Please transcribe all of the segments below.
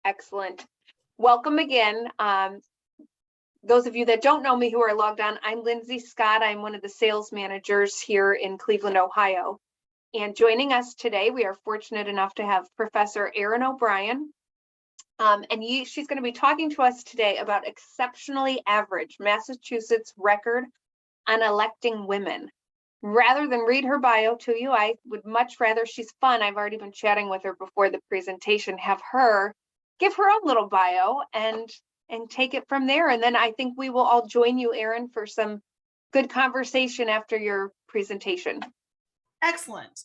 Excellent. Welcome again. Those of you that don't know me who are logged on, I'm Lindsay Scott. I'm one of the sales managers here in Cleveland, Ohio. And joining us today, we are fortunate enough to have Professor Erin O'Brien. She's going to be talking to us today about exceptionally average Massachusetts record on electing women. Rather than read her bio to you, I would much rather, she's fun. I've already been chatting with her before the presentation, have her give her own little bio and take it from there. And then I think we will all join you, Erin, for some good conversation after your presentation. Excellent.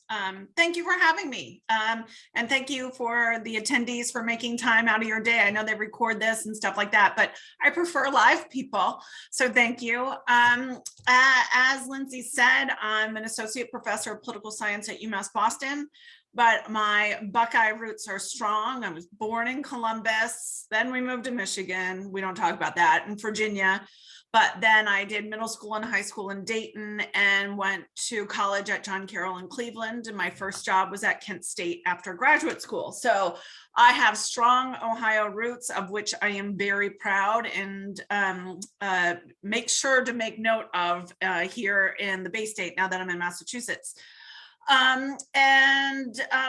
Thank you for having me. And thank you for the attendees for making time out of your day. I know they record this and stuff like that, but I prefer live people. So thank you. As Lindsay said, I'm an associate professor of political science at UMass Boston, but my Buckeye roots are strong. I was born in Columbus, then we moved to Michigan. We don't talk about that, in Virginia. But then I did middle school and high school in Dayton and went to college at John Carroll in Cleveland. And my first job was at Kent State after graduate school. So I have strong Ohio roots, of which I am very proud and make sure to make note of here in the Bay State now that I'm in Massachusetts.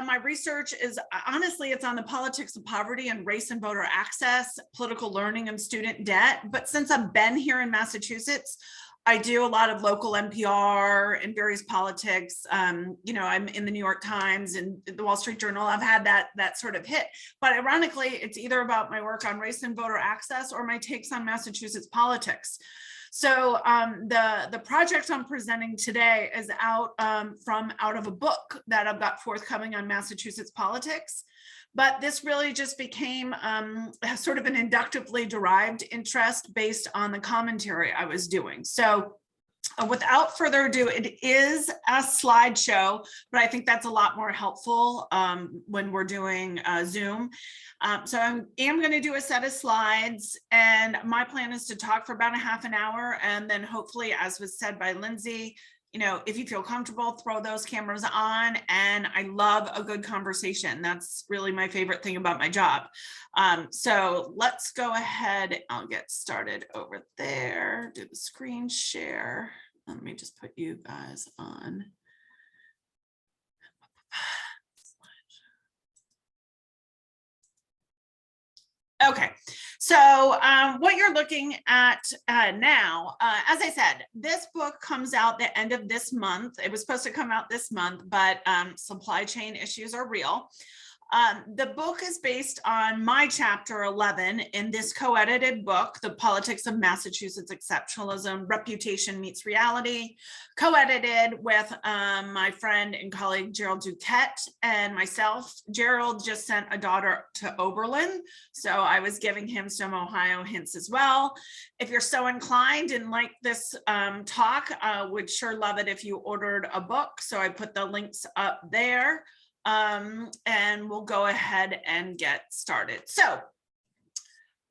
My research is honestly, it's on the politics of poverty and race and voter access, political learning and student debt. But since I've been here in Massachusetts, I do a lot of local NPR and various politics. I'm in the New York Times and the Wall Street Journal. I've had that sort of hit. But ironically, it's either about my work on race and voter access or my takes on Massachusetts politics. So the project I'm presenting today is out of a book that I've got forthcoming on Massachusetts politics. But this really just became sort of an inductively derived interest based on the commentary I was doing. So without further ado, it is a slideshow, but I think that's a lot more helpful when we're doing Zoom. So I am going to do a set of slides, and my plan is to talk for about a half an hour, and then hopefully, as was said by Lindsay, if you feel comfortable, throw those cameras on. And I love a good conversation. That's really my favorite thing about my job. So let's go ahead. I'll get started over there. Do the screen share. Let me just put you guys on. Okay, so what you're looking at now, as I said, this book comes out the end of this month. It was supposed to come out this month, but supply chain issues are real. The book is based on my chapter 11 in this co-edited book, The Politics of Massachusetts Exceptionalism, Reputation Meets Reality, co-edited with my friend and colleague Gerald Duquette and myself. Gerald just sent a daughter to Oberlin, so I was giving him some Ohio hints as well. If you're so inclined and like this talk, would sure love it if you ordered a book. So I put the links up there. And we'll go ahead and get started. So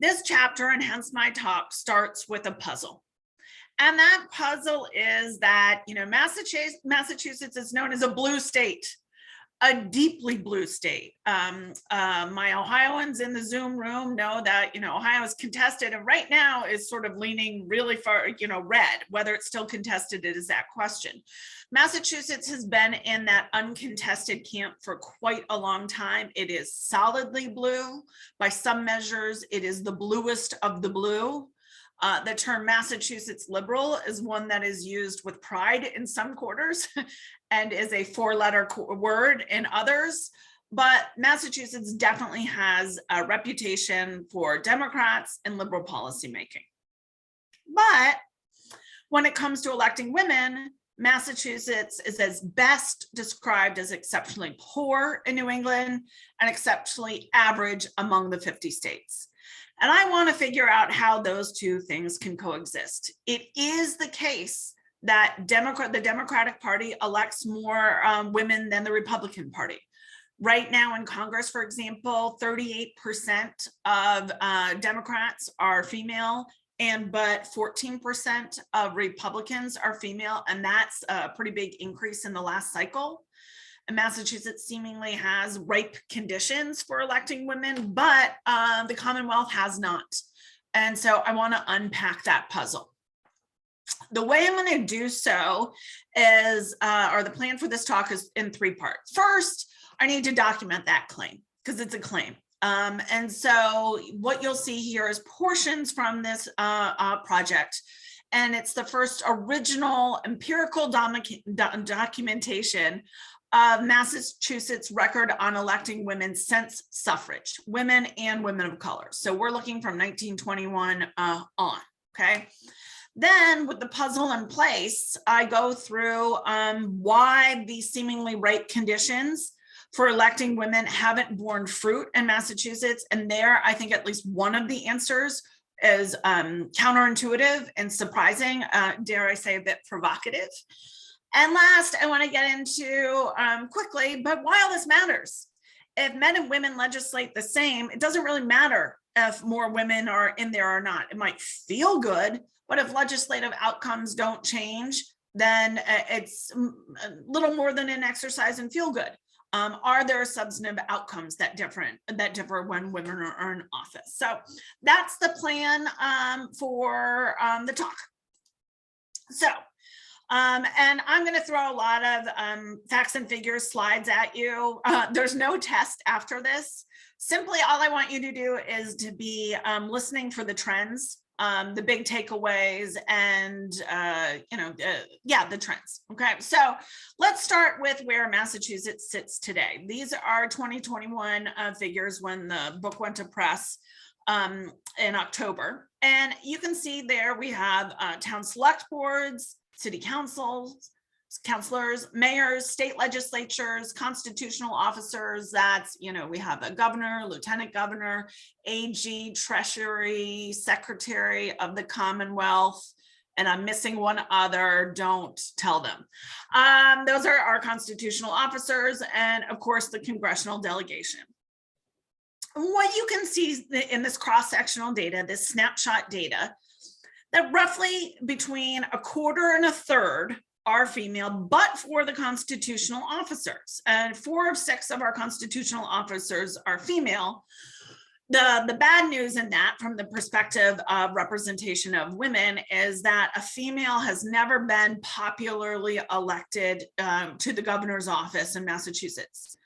this chapter, and hence my talk, starts with a puzzle. And that puzzle is that, Massachusetts is known as a blue state, a deeply blue state. My Ohioans in the Zoom room know that, Ohio is contested, and right now is sort of leaning really far, red. Whether it's still contested, it is that question. Massachusetts has been in that uncontested camp for quite a long time. It is solidly blue. By some measures, it is the bluest of the blue. The term Massachusetts liberal is one that is used with pride in some quarters and is a four-letter word in others. But Massachusetts definitely has a reputation for Democrats and liberal policymaking. But when it comes to electing women, Massachusetts is as best described as exceptionally poor in New England and exceptionally average among the 50 states. And I want to figure out how those two things can coexist. It is the case that the Democratic Party elects more women than the Republican Party. Right now in Congress, for example, 38% of Democrats are female, but 14% of Republicans are female, and that's a pretty big increase in the last cycle. and Massachusetts seemingly has ripe conditions for electing women, but the Commonwealth has not. And so I want to unpack that puzzle. The way I'm going to do so is, or the plan for this talk is in 3 parts. First, I need to document that claim because it's a claim. And so what you'll see here is portions from this project. And it's the first original empirical documentation of Massachusetts record on electing women since suffrage, women and women of color. So we're looking from 1921 on, okay? Then with the puzzle in place, I go through why these seemingly ripe conditions for electing women haven't borne fruit in Massachusetts. And there, I think at least one of the answers is counterintuitive and surprising, dare I say a bit provocative. And last, I want to get into quickly, but why all this matters. If men and women legislate the same, it doesn't really matter if more women are in there or not. It might feel good, but if legislative outcomes don't change, then it's a little more than an exercise in feel good. Are there substantive outcomes that differ when women are in office? So that's the plan for the talk. So, and I'm going to throw a lot of facts and figures slides at you. There's no test after this. Simply, all I want you to do is to be listening for the trends, the big takeaways, and the trends. Okay, so let's start with where Massachusetts sits today. These are 2021 figures when the book went to press in October, and you can see there we have town select boards, city councils, councilors, mayors, state legislatures, constitutional officers. That's, we have a governor, lieutenant governor, AG, treasury, secretary of the Commonwealth, and I'm missing one other, don't tell them. Those are our constitutional officers, and of course the congressional delegation. What you can see in this cross-sectional data, this snapshot data, that roughly between a quarter and a third are female, but for the constitutional officers, and 4 of 6 of our constitutional officers are female. The bad news in that, from the perspective of representation of women, is that a female has never been popularly elected to the governor's office in Massachusetts.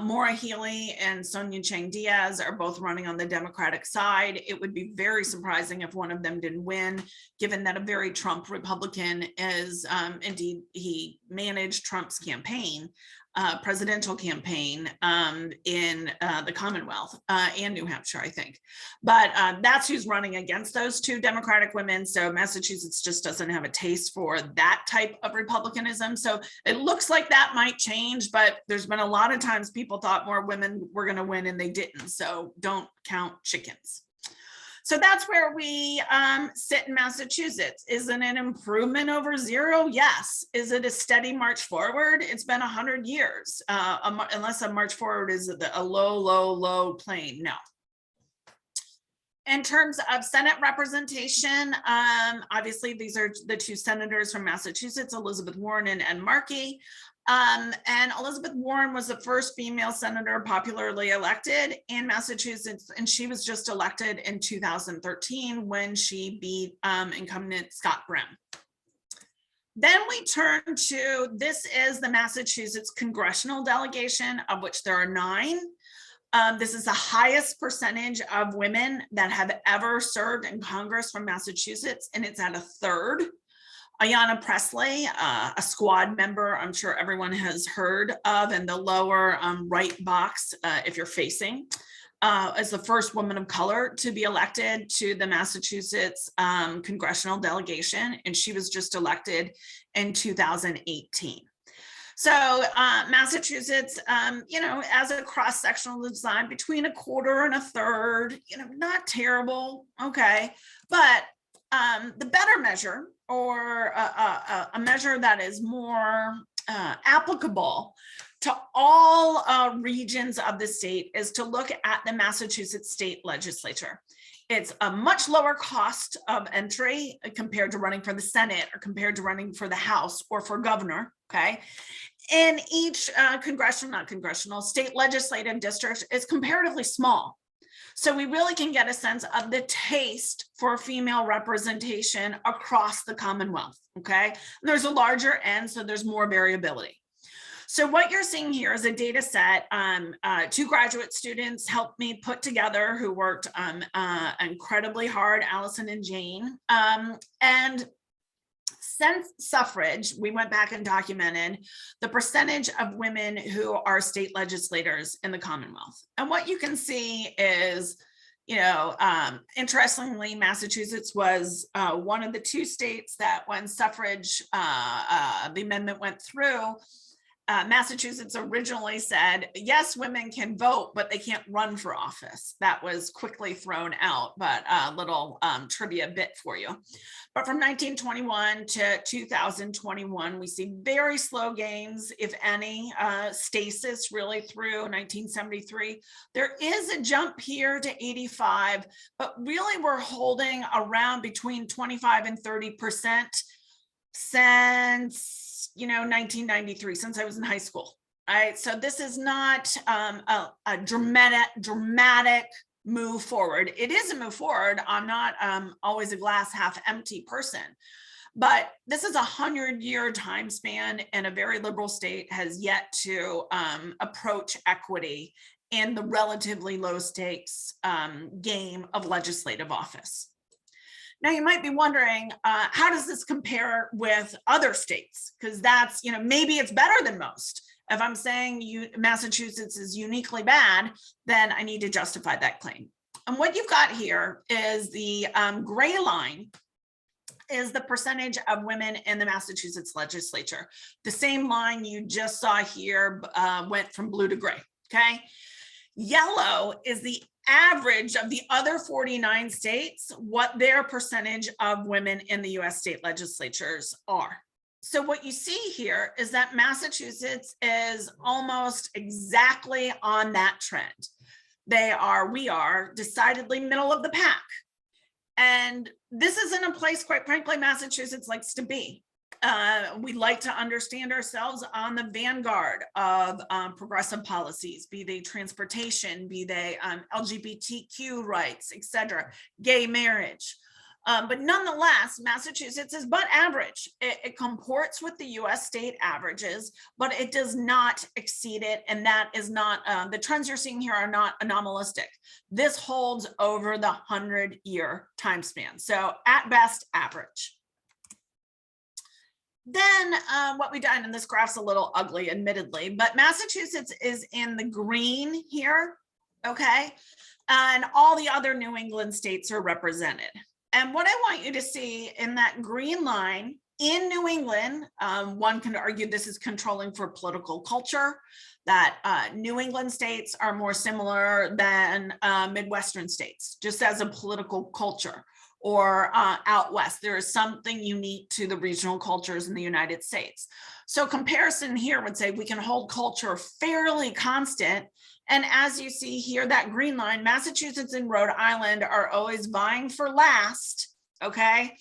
Maura Healey and Sonia Chang Diaz are both running on the Democratic side. It would be very surprising if one of them didn't win, given that a very Trump Republican is, indeed, he managed Trump's campaign, presidential campaign in the Commonwealth and New Hampshire, I think. But that's who's running against those 2 Democratic women. So Massachusetts just doesn't have a taste for that type of Republicanism. So it looks like that might change, but there's been a lot of times people thought more women were going to win and they didn't. So don't count chickens. So that's where we sit in Massachusetts. Is it an improvement over 0? Yes. Is it a steady march forward? It's been 100 years, unless a march forward is a low plane. No. In terms of Senate representation, obviously these are the 2 senators from Massachusetts, Elizabeth Warren and Ed Markey. And Elizabeth Warren was the first female senator popularly elected in Massachusetts, and she was just elected in 2013 when she beat incumbent Scott Brem. Then we turn to, this is the Massachusetts congressional delegation, of which there are 9. This is the highest percentage of women that have ever served in Congress from Massachusetts, and it's at a third. Ayanna Pressley, a squad member, I'm sure everyone has heard of, in the lower right box, if you're facing, is the first woman of color to be elected to the Massachusetts congressional delegation, and she was just elected in 2018. So Massachusetts, as a cross-sectional design, between a quarter and a third, not terrible, okay, but the better measure, or a measure that is more applicable to all regions of the state, is to look at the Massachusetts state legislature. It's a much lower cost of entry compared to running for the Senate, or compared to running for the House or for governor, okay? in each state legislative district is comparatively small. So we really can get a sense of the taste for female representation across the Commonwealth, okay? There's a larger end, so there's more variability. So what you're seeing here is a data set. Two graduate students helped me put together who worked incredibly hard, Allison and Jane. And since suffrage, we went back and documented the percentage of women who are state legislators in the Commonwealth. And what you can see is, interestingly, Massachusetts was one of the two states that when suffrage, the amendment went through, Massachusetts originally said, yes, women can vote, but they can't run for office. That was quickly thrown out, but a little trivia bit for you. But from 1921 to 2021, we see very slow gains, if any, stasis really through 1973. There is a jump here to 85, but really we're holding around between 25 and 30% since 1993, since I was in high school. All right, so this is not a dramatic move forward. It is a move forward. I'm not always a glass half empty person, but this is a 100-year time span, and a very liberal state has yet to approach equity in the relatively low stakes game of legislative office. Now, you might be wondering, how does this compare with other states? Because that's, maybe it's better than most. If I'm saying Massachusetts is uniquely bad, then I need to justify that claim. And what you've got here is the gray line is the percentage of women in the Massachusetts legislature. The same line you just saw here went from blue to gray, okay? Yellow is the average of the other 49 states, what their percentage of women in the US state legislatures are. So what you see here is that Massachusetts is almost exactly on that trend. We are decidedly middle of the pack. And this isn't a place, quite frankly, Massachusetts likes to be. We like to understand ourselves on the vanguard of progressive policies, be they transportation, be they LGBTQ rights, etc., gay marriage. But nonetheless, Massachusetts is but average. It comports with the US state averages, but it does not exceed it. And that is not, the trends you're seeing here are not anomalistic. This holds over the 100-year time span. So at best, average. Then what we've done, and this graph's a little ugly, admittedly, but Massachusetts is in the green here, okay? And all the other New England states are represented. And what I want you to see in that green line in New England, one can argue this is controlling for political culture, that New England states are more similar than Midwestern states, just as a political culture. Or out west, there is something unique to the regional cultures in the United States. So comparison here would say we can hold culture fairly constant. And as you see here, that green line, Massachusetts and Rhode Island are always vying for last, okay?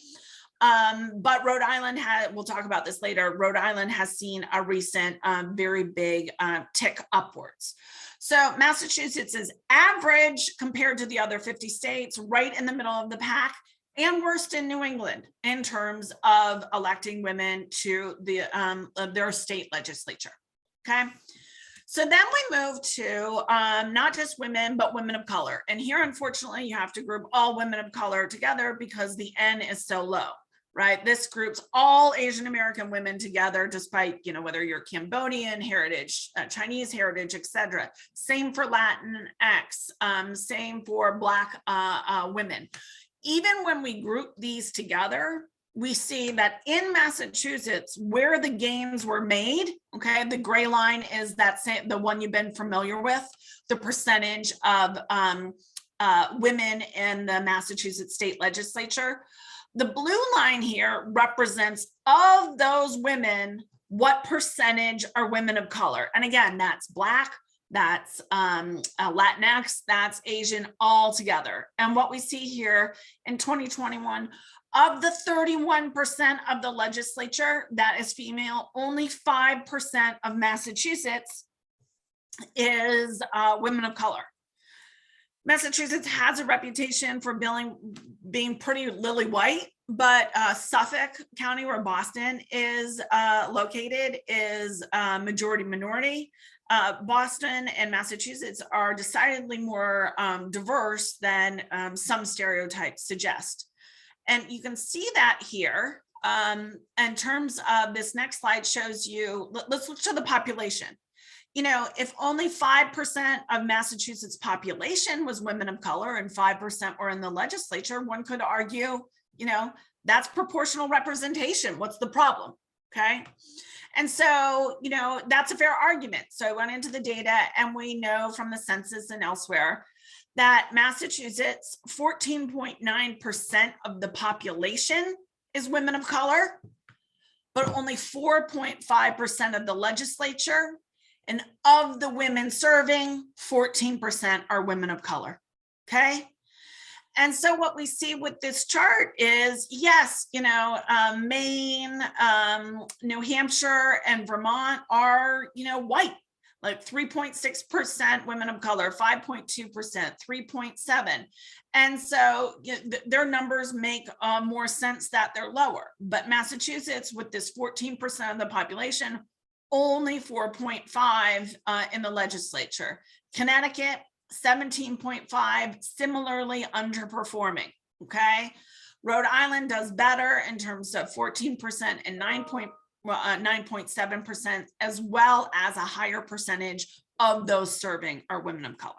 But Rhode Island we'll talk about this later, Rhode Island has seen a recent very big tick upwards. So Massachusetts is average compared to the other 50 states, right in the middle of the pack, and worst in New England in terms of electing women to their state legislature, okay? So then we move to not just women, but women of color. And here, unfortunately, you have to group all women of color together because the N is so low, right? This groups all Asian American women together, despite, whether you're Cambodian heritage, Chinese heritage, etc. Same for Latinx, same for Black women. Even when we group these together, we see that in Massachusetts, where the gains were made, okay, the gray line is the one you've been familiar with, the percentage of women in the Massachusetts state legislature. The blue line here represents of those women, what percentage are women of color? And again, that's Black, that's Latinx, that's Asian, all together. And what we see here in 2021, of the 31% of the legislature that is female, only 5% of Massachusetts is women of color. Massachusetts has a reputation for being pretty lily white, but Suffolk County, where Boston is located, is majority minority. Boston and Massachusetts are decidedly more diverse than some stereotypes suggest. And you can see that here in terms of this next slide shows you, let's look to the population. You know, if only 5% of Massachusetts population was women of color and 5% were in the legislature, one could argue, you know, that's proportional representation. What's the problem? Okay. And so, you know, that's a fair argument. So I went into the data and we know from the census and elsewhere that Massachusetts, 14.9% of the population is women of color, but only 4.5% of the legislature. And of the women serving, 14% are women of color, okay? And so what we see with this chart is, yes, you know, Maine, New Hampshire, and Vermont are, you know, white, like 3.6% women of color, 5.2%, 3.7%. And so their numbers make more sense that they're lower. But Massachusetts, with this 14% of the population, only 4.5 in the legislature. Connecticut, 17.5, similarly underperforming, okay? Rhode Island does better in terms of 14% and 9.7%, as well as a higher percentage of those serving are women of color.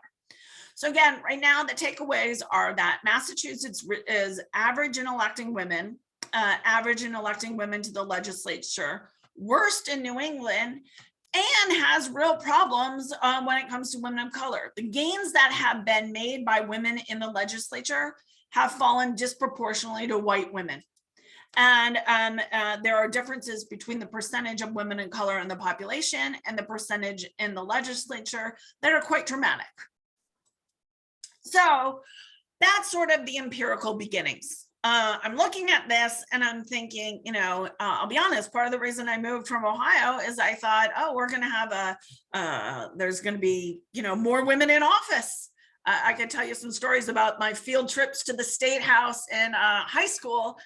So again, right now the takeaways are that Massachusetts is average in electing women to the legislature, worst in New England, and has real problems when it comes to women of color. The gains that have been made by women in the legislature have fallen disproportionately to white women. And there are differences between the percentage of women of color in the population and the percentage in the legislature that are quite dramatic. So that's sort of the empirical beginnings. I'm looking at this and I'm thinking, you know, I'll be honest, part of the reason I moved from Ohio is I thought, oh, we're going to have there's going to be, you know, more women in office. I could tell you some stories about my field trips to the State House in high school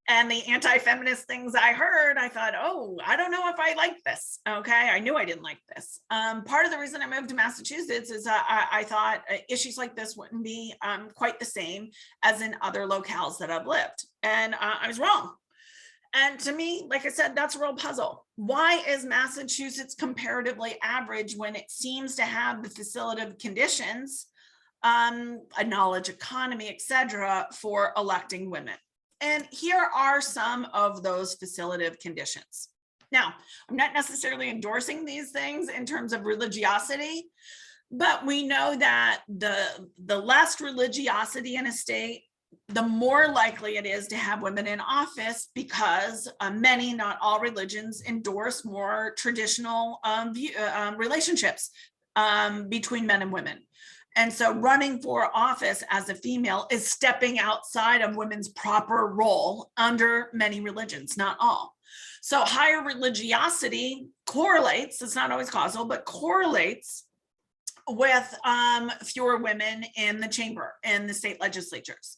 and the anti-feminist things I heard. I thought, oh, I don't know if I like this. Okay, I knew I didn't like this. Part of the reason I moved to Massachusetts is I thought issues like this wouldn't be quite the same as in other locales that I've lived. And I was wrong. And to me, like I said, that's a real puzzle. Why is Massachusetts comparatively average when it seems to have the facilitative conditions, a knowledge economy, et cetera, for electing women? And here are some of those facilitative conditions. Now, I'm not necessarily endorsing these things in terms of religiosity, but we know that the less religiosity in a state, the more likely it is to have women in office because many, not all religions, endorse more traditional relationships between men and women. And so running for office as a female is stepping outside of women's proper role under many religions, not all. So higher religiosity correlates, it's not always causal, but correlates with fewer women in the chamber, in the state legislatures.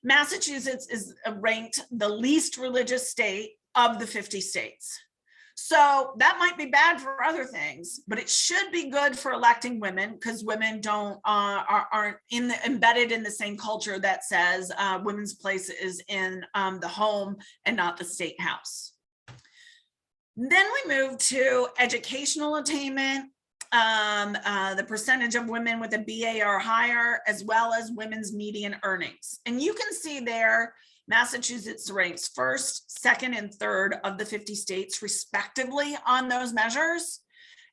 Massachusetts is ranked the least religious state of the 50 states. So that might be bad for other things, but it should be good for electing women because women aren't embedded in the same culture that says women's place is in the home and not the state house. Then we move to educational attainment, the percentage of women with a BA or higher, as well as women's median earnings. And you can see there, Massachusetts ranks first, second, and third of the 50 states respectively on those measures.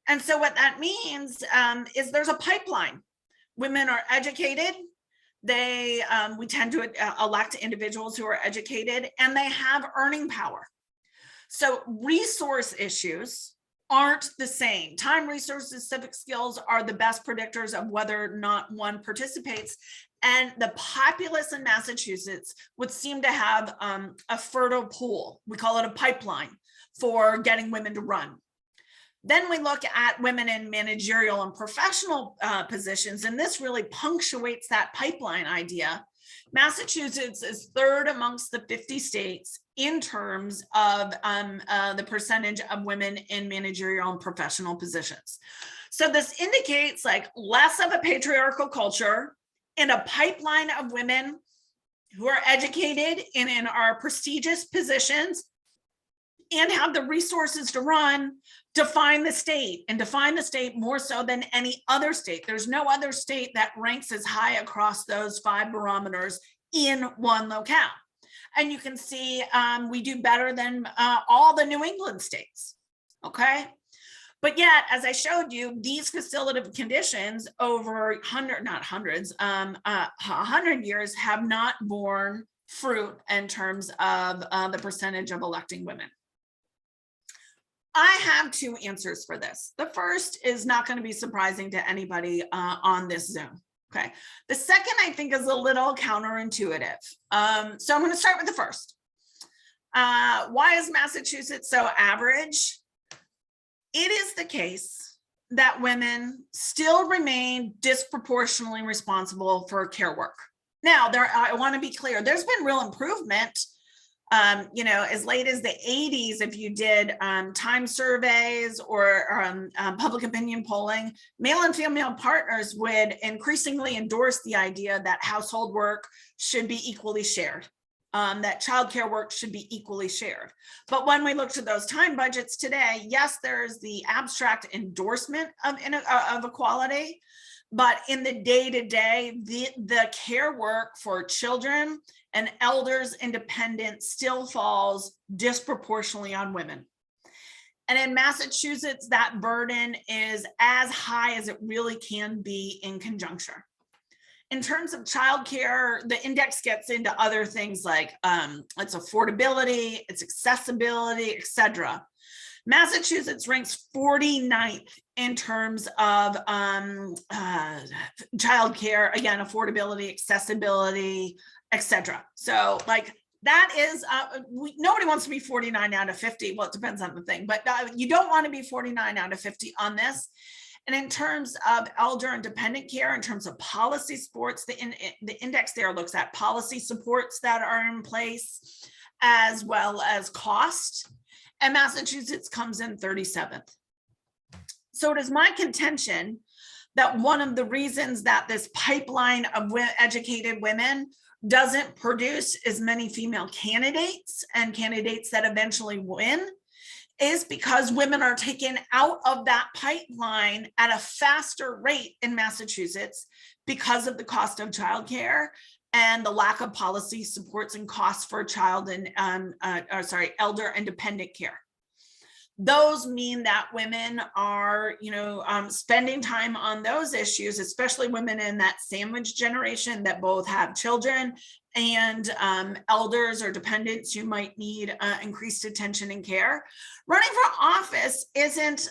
And so what that means is there's a pipeline. Women are educated. We tend to elect individuals who are educated and they have earning power. So resource issues aren't the same. Time, resources, civic skills are the best predictors of whether or not one participates. And the populace in Massachusetts would seem to have a fertile pool. We call it a pipeline for getting women to run. Then we look at women in managerial and professional positions, and this really punctuates that pipeline idea. Massachusetts is third amongst the 50 states in terms of the percentage of women in managerial and professional positions. So this indicates like less of a patriarchal culture and a pipeline of women who are educated and in our prestigious positions and have the resources to run, define the state, and define the state more so than any other state. There's no other state that ranks as high across those 5 barometers in one locale. And you can see we do better than all the New England states, okay? But yet, as I showed you, these facilitative conditions over 100 years have not borne fruit in terms of the percentage of electing women. I have 2 answers for this. The first is not going to be surprising to anybody on this Zoom. Okay. The second, I think, is a little counterintuitive. So I'm going to start with the first. Why is Massachusetts so average? It is the case that women still remain disproportionately responsible for care work. Now, I want to be clear, there's been real improvement. As late as the 80s, if you did time surveys or public opinion polling, male and female partners would increasingly endorse the idea that household work should be equally shared, that childcare work should be equally shared. But when we look to those time budgets today, yes, there's the abstract endorsement of equality, but in the day-to-day, the care work for children and elders and dependents still falls disproportionately on women. And in Massachusetts, that burden is as high as it really can be in conjuncture. In terms of childcare, the index gets into other things like its affordability, its accessibility, etc. Massachusetts ranks 49th in terms of childcare, again, affordability, accessibility, etc. So like that is, nobody wants to be 49 out of 50. Well, it depends on the thing, but you don't want to be 49 out of 50 on this. And in terms of elder and dependent care, in terms of policy supports, the index there looks at policy supports that are in place as well as cost. And Massachusetts comes in 37th. So it is my contention that one of the reasons that this pipeline of educated women doesn't produce as many female candidates and candidates that eventually win is because women are taken out of that pipeline at a faster rate in Massachusetts because of the cost of childcare and the lack of policy supports and costs for child and elder and dependent care. Those mean that women are, spending time on those issues, especially women in that sandwich generation that both have children and elders or dependents who might need increased attention and care. Running for office isn't,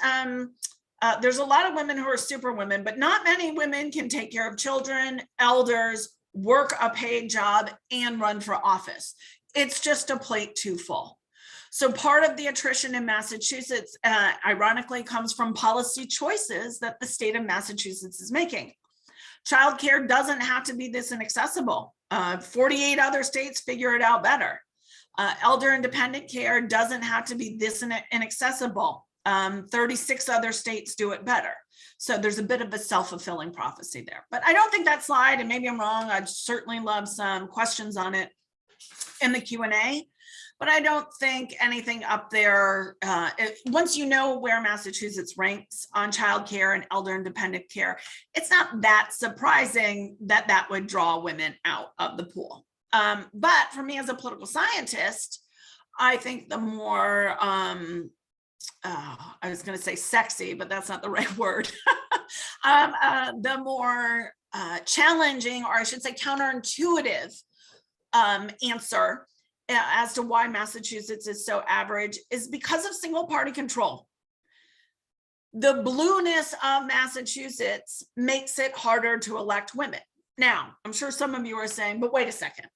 there's a lot of women who are super women, but not many women can take care of children, elders, work a paid job, and run for office. It's just a plate too full. So part of the attrition in Massachusetts, ironically, comes from policy choices that the state of Massachusetts is making. Childcare doesn't have to be this inaccessible. 48 other states figure it out better. Elder and dependent care doesn't have to be this inaccessible. 36 other states do it better. So there's a bit of a self-fulfilling prophecy there. But I don't think that slide, and maybe I'm wrong, I'd certainly love some questions on it in the Q&A. But I don't think anything up there, once you know where Massachusetts ranks on childcare and elder and dependent care, it's not that surprising that that would draw women out of the pool. But for me as a political scientist, I think the more, I was going to say sexy, but that's not the right word. The more challenging, or I should say counterintuitive answer as to why Massachusetts is so average is because of single party control. the blueness of Massachusetts makes it harder to elect women. Now, I'm sure some of you are saying, but wait a second.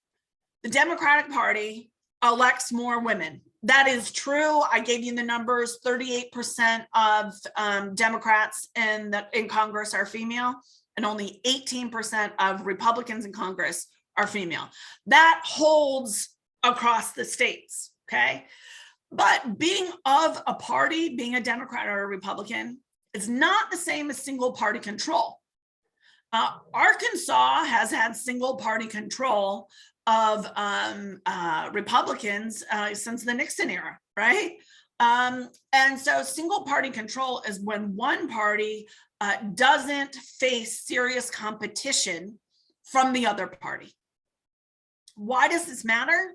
The Democratic Party elects more women. That is true. I gave you the numbers. 38% of Democrats in Congress are female, and only 18% of Republicans in Congress are female. That holds across the states, okay? But being of a party, being a Democrat or a Republican, is not the same as single party control. Arkansas has had single party control of Republicans since the Nixon era, right? And so single party control is when one party doesn't face serious competition from the other party. Why does this matter?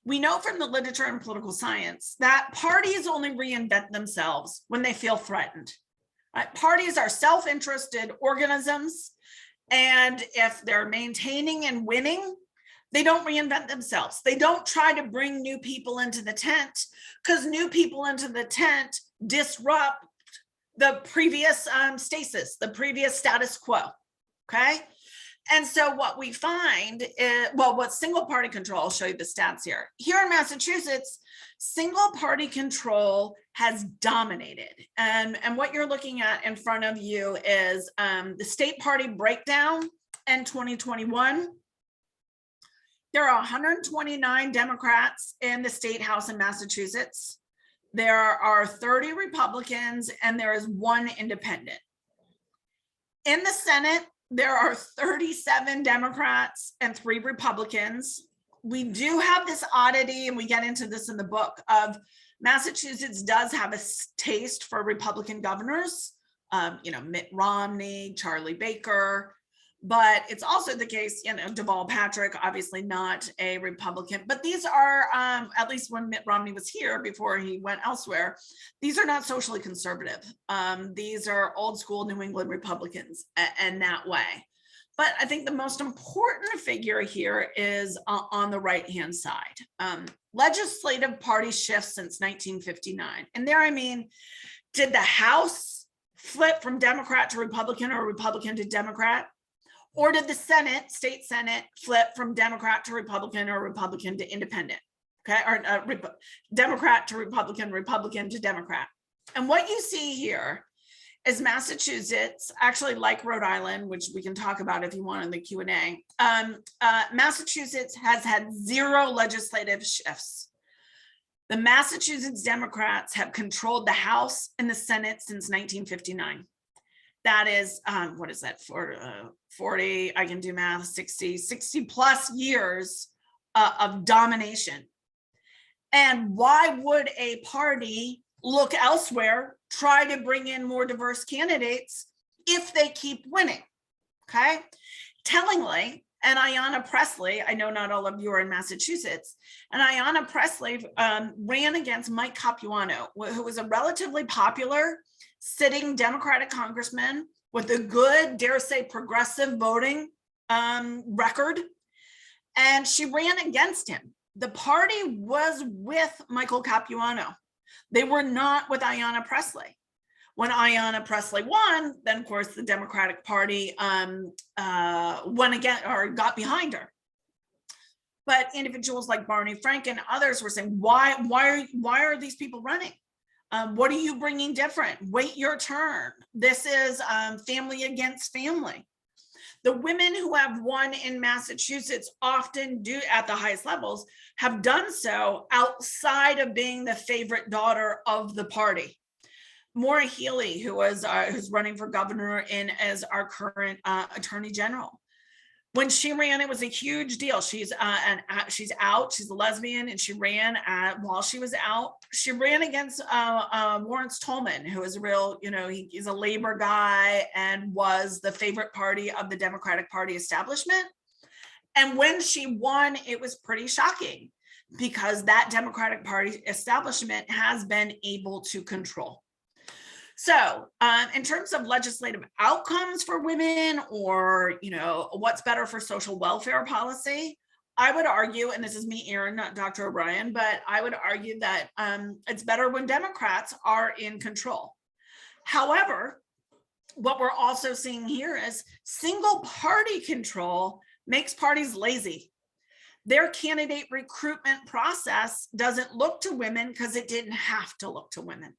We know from the literature and political science that parties only reinvent themselves when they feel threatened. Parties are self-interested organisms, and if they're maintaining and winning, they don't reinvent themselves. They don't try to bring new people into the tent, because new people into the tent disrupt the previous stasis, the previous status quo, okay? And so what we find is, well, what single party control, I'll show you the stats here. Here in Massachusetts, single party control has dominated. And what you're looking at in front of you is the state party breakdown in 2021. There are 129 Democrats in the state house in Massachusetts. There are 30 Republicans and there is one independent. In the Senate, there are 37 Democrats and 3 Republicans. We do have this oddity, and we get into this in the book, of Massachusetts does have a taste for Republican governors, Mitt Romney, Charlie Baker, but it's also the case, Deval Patrick, obviously not a Republican, but these are, at least when Mitt Romney was here before he went elsewhere, these are not socially conservative. These are old school New England Republicans in that way. But I think the most important figure here is on the right-hand side. Legislative party shifts since 1959. And there, I mean, did the House flip from Democrat to Republican or Republican to Democrat? Or did the Senate, state Senate, flip from Democrat to Republican or Republican to independent? Okay, or Democrat to Republican, Republican to Democrat. And what you see here is Massachusetts, actually like Rhode Island, which we can talk about if you want in the Q&A, Massachusetts has had 0 legislative shifts. The Massachusetts Democrats have controlled the House and the Senate since 1959. That is, what is that, for 40, I can do math, 60 plus years of domination. And why would a party look elsewhere, try to bring in more diverse candidates if they keep winning? Okay. Tellingly, and Ayanna Pressley, I know not all of you are in Massachusetts, and Ayanna Pressley ran against Mike Capuano, who was a relatively popular sitting Democratic congressman with a good, dare say, progressive voting record. And she ran against him. The party was with Michael Capuano. They were not with Ayanna Pressley. When Ayanna Pressley won, then of course the Democratic Party won again, or got behind her. But individuals like Barney Frank and others were saying, why are these people running? What are you bringing different? Wait your turn. This is family against family. The women who have won in Massachusetts often do, at the highest levels, have done so outside of being the favorite daughter of the party. Maura Healey, who's running for governor and as our current attorney general. When she ran, it was a huge deal. She's out, she's a lesbian, and she ran while she was out. She ran against Lawrence Tolman, who is a real, he's a labor guy and was the favorite party of the Democratic Party establishment. And when she won, it was pretty shocking because that Democratic Party establishment has been able to control. So in terms of legislative outcomes for women, or, what's better for social welfare policy, I would argue, and this is me, Erin, not Dr. O'Brien, but I would argue that it's better when Democrats are in control. However, what we're also seeing here is single party control makes parties lazy. Their candidate recruitment process doesn't look to women because it didn't have to look to women.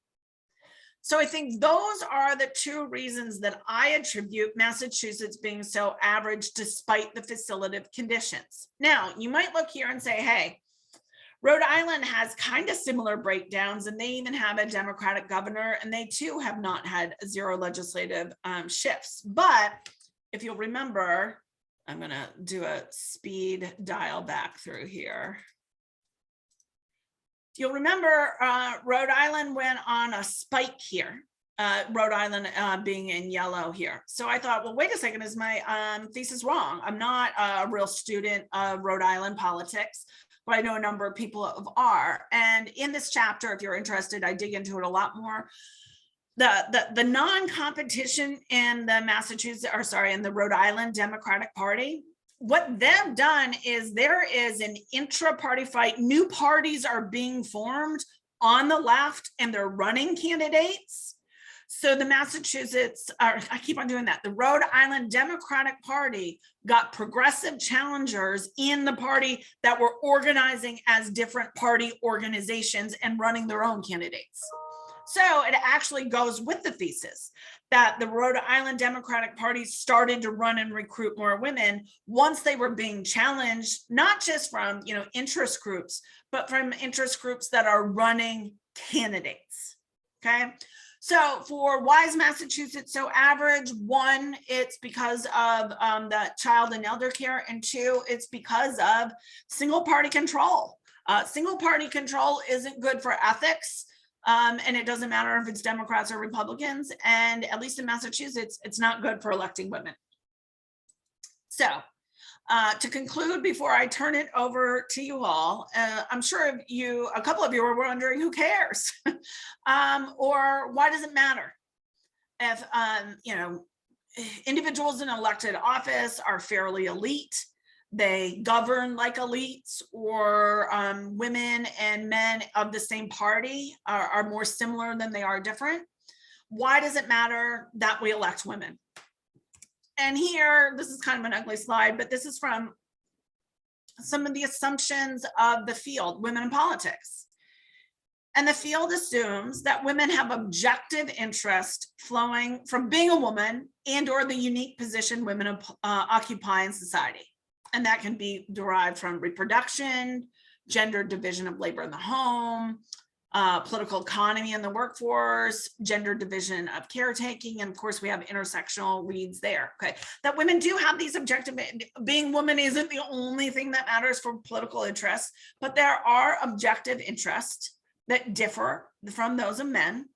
So I think those are the two reasons that I attribute Massachusetts being so average despite the facilitative conditions. Now, you might look here and say, hey, Rhode Island has kind of similar breakdowns, and they even have a Democratic governor, and they too have not had zero legislative shifts. But if you'll remember, I'm going to do a speed dial back through here. You'll remember Rhode Island went on a spike here, Rhode Island being in yellow here. So I thought, well, wait a second, is my thesis wrong? I'm not a real student of Rhode Island politics, but I know a number of people are. And in this chapter, if you're interested, I dig into it a lot more. The non-competition in the in the Rhode Island Democratic Party, what they've done is there is an intra-party fight. New parties are being formed on the left and they're running candidates. So the the Rhode Island Democratic Party got progressive challengers in the party that were organizing as different party organizations and running their own candidates. So it actually goes with the thesis that the Rhode Island Democratic Party started to run and recruit more women once they were being challenged, not just from, interest groups, but from interest groups that are running candidates. Okay. So for why is Massachusetts so average? One, it's because of the child and elder care, and two, it's because of single party control. Single party control isn't good for ethics. And it doesn't matter if it's Democrats or Republicans. And at least in Massachusetts, it's not good for electing women. So to conclude, before I turn it over to you all, I'm sure a couple of you are wondering who cares or why does it matter if, individuals in elected office are fairly elite, they govern like elites, or women and men of the same party are more similar than they are different. Why does it matter that we elect women? And here, this is kind of an ugly slide, but this is from some of the assumptions of the field, women in politics. And the field assumes that women have objective interest flowing from being a woman and or the unique position women occupy in society. And that can be derived from reproduction, gender division of labor in the home, political economy in the workforce, gender division of caretaking, and of course we have intersectional reads there. Okay, that women do have these objective, being woman isn't the only thing that matters for political interests, but there are objective interests that differ from those of men,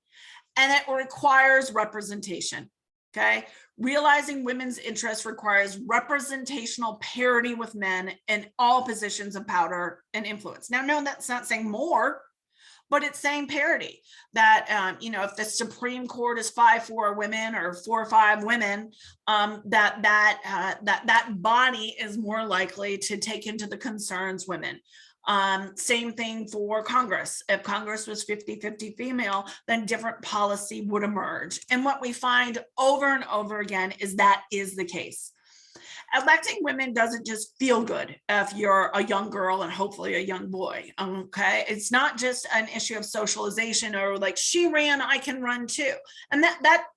and it requires representation. Okay, realizing women's interests requires representational parity with men in all positions of power and influence. Now, no, that's not saying more, but it's saying parity, that, if the Supreme Court is 5-4 women or 4-5 women, that body is more likely to take into the concerns women. Same thing for Congress. If Congress was 50-50 female, then different policy would emerge. And what we find over and over again is that is the case. Electing women doesn't just feel good if you're a young girl and hopefully a young boy. Okay, it's not just an issue of socialization or like she ran, I can run too, and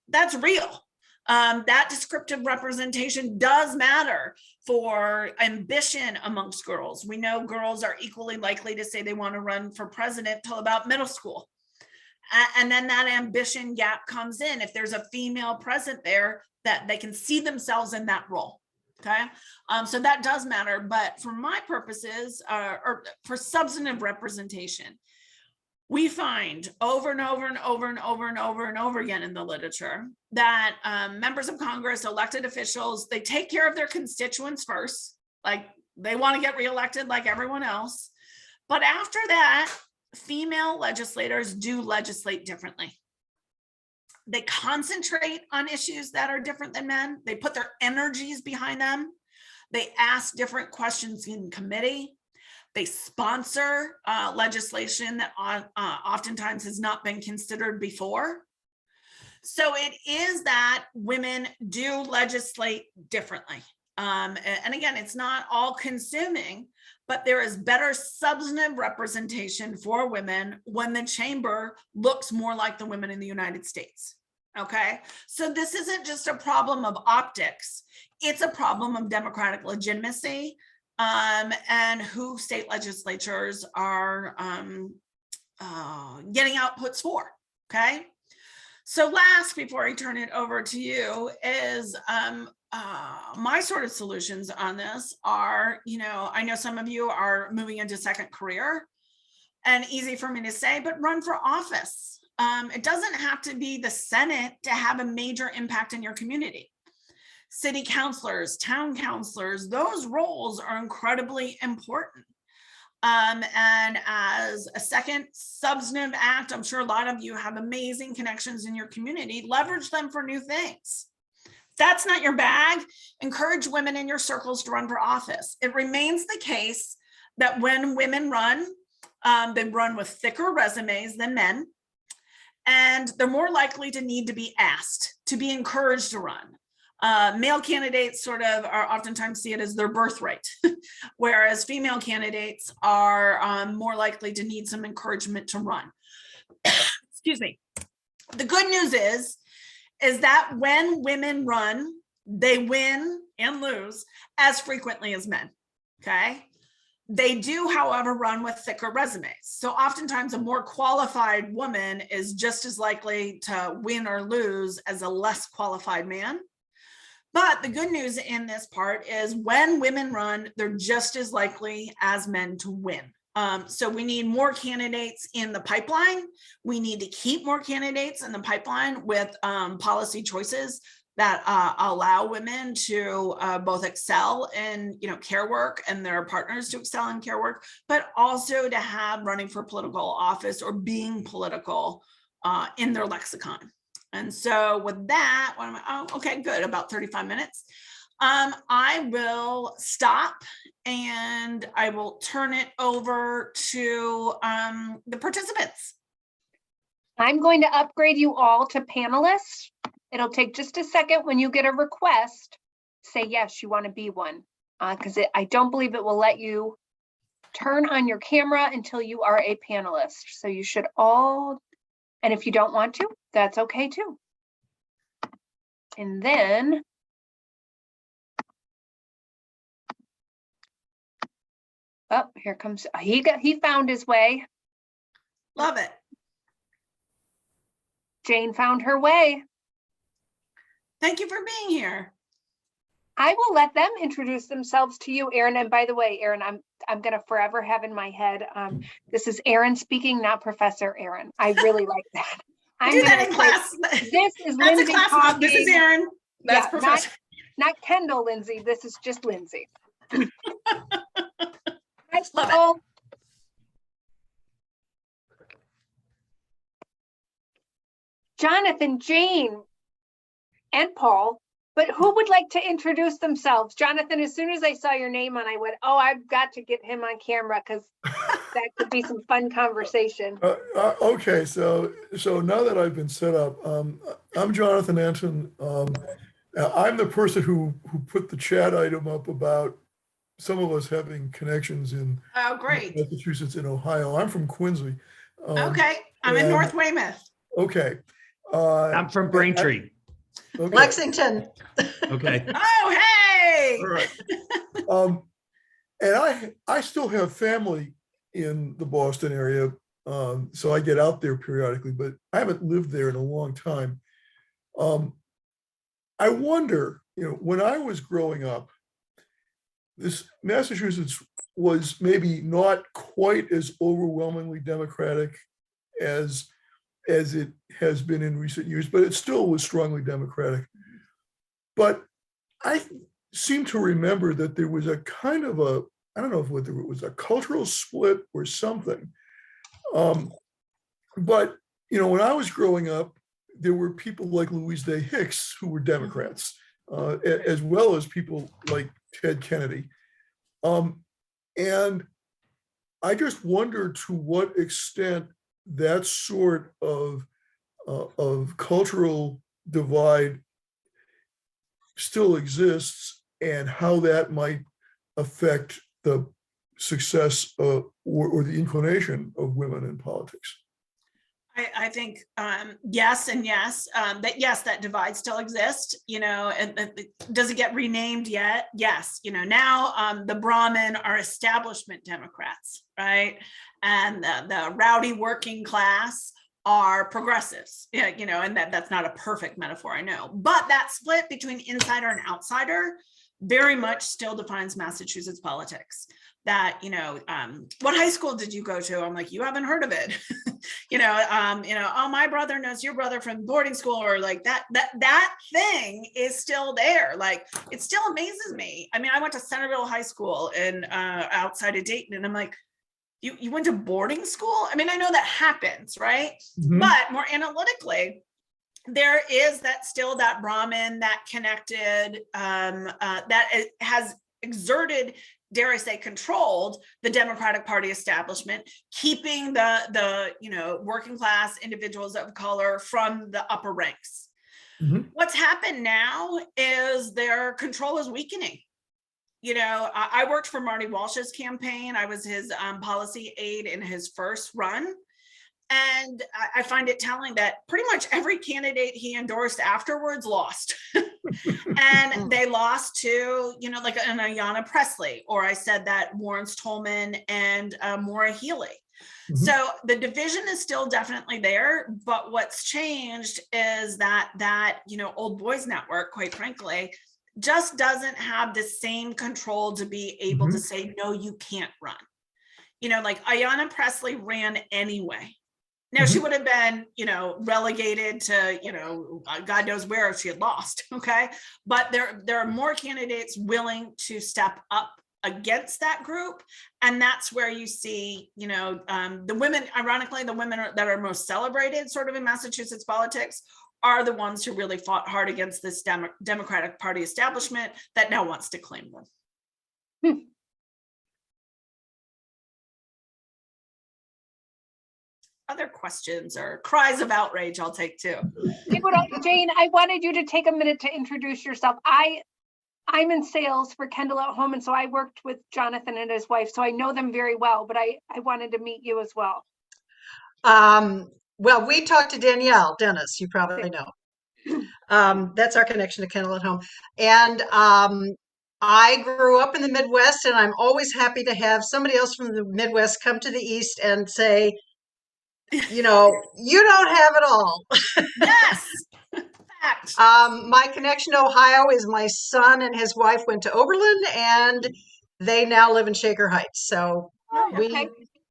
that's real. That descriptive representation does matter for ambition amongst girls. We know girls are equally likely to say they want to run for president till about middle school. And then that ambition gap comes in. If there's a female present there, that they can see themselves in that role. Okay, so that does matter. But for my purposes, or for substantive representation, we find over and over and over and over and over and over again in the literature that members of Congress, elected officials, they take care of their constituents first, like they want to get reelected like everyone else. But after that, female legislators do legislate differently. They concentrate on issues that are different than men. They put their energies behind them. They ask different questions in committee. They sponsor legislation that oftentimes has not been considered before. So it is that women do legislate differently. And again, it's not all consuming, but there is better substantive representation for women when the chamber looks more like the women in the United States. Okay, so this isn't just a problem of optics, it's a problem of democratic legitimacy, and who state legislatures are getting outputs for. Okay, so last, before I turn it over to you, is my sort of solutions on this are, I know some of you are moving into second career, and easy for me to say, but run for office. It doesn't have to be the Senate to have a major impact in your community. City councilors, town councilors, those roles are incredibly important. And as a second substantive act, I'm sure a lot of you have amazing connections in your community, leverage them for new things. If that's not your bag, encourage women in your circles to run for office. It remains the case that when women run, they run with thicker resumes than men, and they're more likely to need to be asked, to be encouraged to run. Male candidates sort of are oftentimes see it as their birthright, whereas female candidates are more likely to need some encouragement to run. Excuse me. The good news is that when women run, they win and lose as frequently as men, okay? They do, however, run with thicker resumes. So oftentimes a more qualified woman is just as likely to win or lose as a less qualified man. But the good news in this part is when women run, they're just as likely as men to win. So we need more candidates in the pipeline. We need to keep more candidates in the pipeline with policy choices that allow women to both excel in care work and their partners to excel in care work, but also to have running for political office or being political in their lexicon. And so with that, okay, good, about 35 minutes. I will stop and I will turn it over to the participants. I'm going to upgrade you all to panelists. It'll take just a second. When you get a request, say yes, you want to be one, because I don't believe it will let you turn on your camera until you are a panelist. So you should all, and if you don't want to, that's okay too. And then here comes, he found his way. Love it. Jane found her way. Thank you for being here. I will let them introduce themselves to you, Erin. And by the way, Erin, I'm going to forever have in my head, this is Erin speaking, not Professor Erin. I really like that. I do that in class. This is That's Lindsay a class talking. This is Erin. That's Professor. Not Kendal, Lindsay. This is just Lindsay. Love it. Jonathan, Jane, and Paul, but who would like to introduce themselves? Jonathan, as soon as I saw your name on, I went, oh, I've got to get him on camera because that could be some fun conversation. Okay, so now that I've been set up, I'm Jonathan Hanson. I'm the person who put the chat item up about some of us having connections in great. Massachusetts and Ohio. I'm from Quincy. Okay, I'm in North Weymouth. Okay. I'm from Braintree. Okay. Lexington. Okay. Oh, hey. All right. And I still have family in the Boston area, so I get out there periodically, but I haven't lived there in a long time. I wonder, when I was growing up, this Massachusetts was maybe not quite as overwhelmingly Democratic as it has been in recent years, but it still was strongly Democratic. But I seem to remember that there was a kind of I don't know whether it was a cultural split or something. But, when I was growing up, there were people like Louise Day Hicks who were Democrats, as well as people like Ted Kennedy. And I just wonder to what extent that sort of of cultural divide still exists, and how that might affect the success or the inclination of women in politics. I think yes and yes. That yes, that divide still exists. And does it get renamed yet? Yes. Now the Brahmin are establishment Democrats, right? And the rowdy working class are progressives. Yeah, and that's not a perfect metaphor, I know, but that split between insider and outsider very much still defines Massachusetts politics. That, what high school did you go to? I'm like, you haven't heard of it. Oh, my brother knows your brother from boarding school, or like that thing is still there. Like, it still amazes me. I mean, I went to Centerville High School in outside of Dayton, and I'm like, you went to boarding school? I mean, I know that happens, right? Mhm. But more analytically, there is that Brahmin, that connected, that has exerted, dare I say, controlled the Democratic Party establishment, keeping the working class individuals of color from the upper ranks. Mhm. What's happened now is their control is weakening. I worked for Marty Walsh's campaign. I was his policy aide in his first run. And I find it telling that pretty much every candidate he endorsed afterwards lost. And they lost to, like an Ayanna Pressley, or I said that Lawrence Tolman and Maura Healey. Mhm. So the division is still definitely there, but what's changed is that old boys network, quite frankly, just doesn't have the same control to be able to say, no, you can't run. Like Ayanna Pressley ran anyway. Now she would have been, relegated to, God knows where if she had lost. Okay. But there are more candidates willing to step up against that group. And that's where you see, the women, ironically, the women that are most celebrated sort of in Massachusetts politics are the ones who really fought hard against this Democratic Party establishment that now wants to claim them. Other questions or cries of outrage, I'll take too. Jane, I wanted you to take a minute to introduce yourself. I'm in sales for Kendal at Home, and so I worked with Jonathan and his wife, so I know them very well, but I wanted to meet you as well. Well, we talked to Danielle Dennis, you probably know. That's our connection to Kendal at Home. And I grew up in the Midwest, and I'm always happy to have somebody else from the Midwest come to the East and say, you don't have it all. Yes. Fact. My connection to Ohio is my son and his wife went to Oberlin, and they now live in Shaker Heights. So we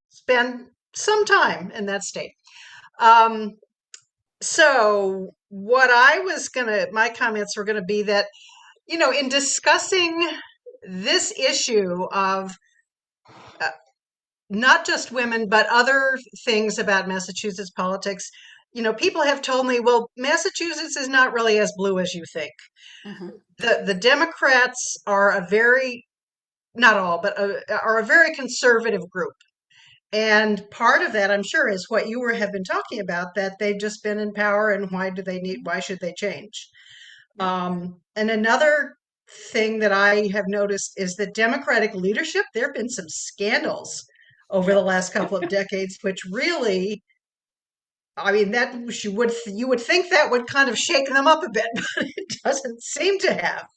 spend some time in that state. So what my comments were gonna be that, in discussing this issue of not just women, but other things about Massachusetts politics, people have told me, well, Massachusetts is not really as blue as you think. The Democrats are not all, but are a very conservative group. And part of that, I'm sure, is what you have been talking about, that they've just been in power, and why should they change? And another thing that I have noticed is the Democratic leadership. There have been some scandals over the last couple of decades, which really, I mean, that you would think that would kind of shake them up a bit, but it doesn't seem to have.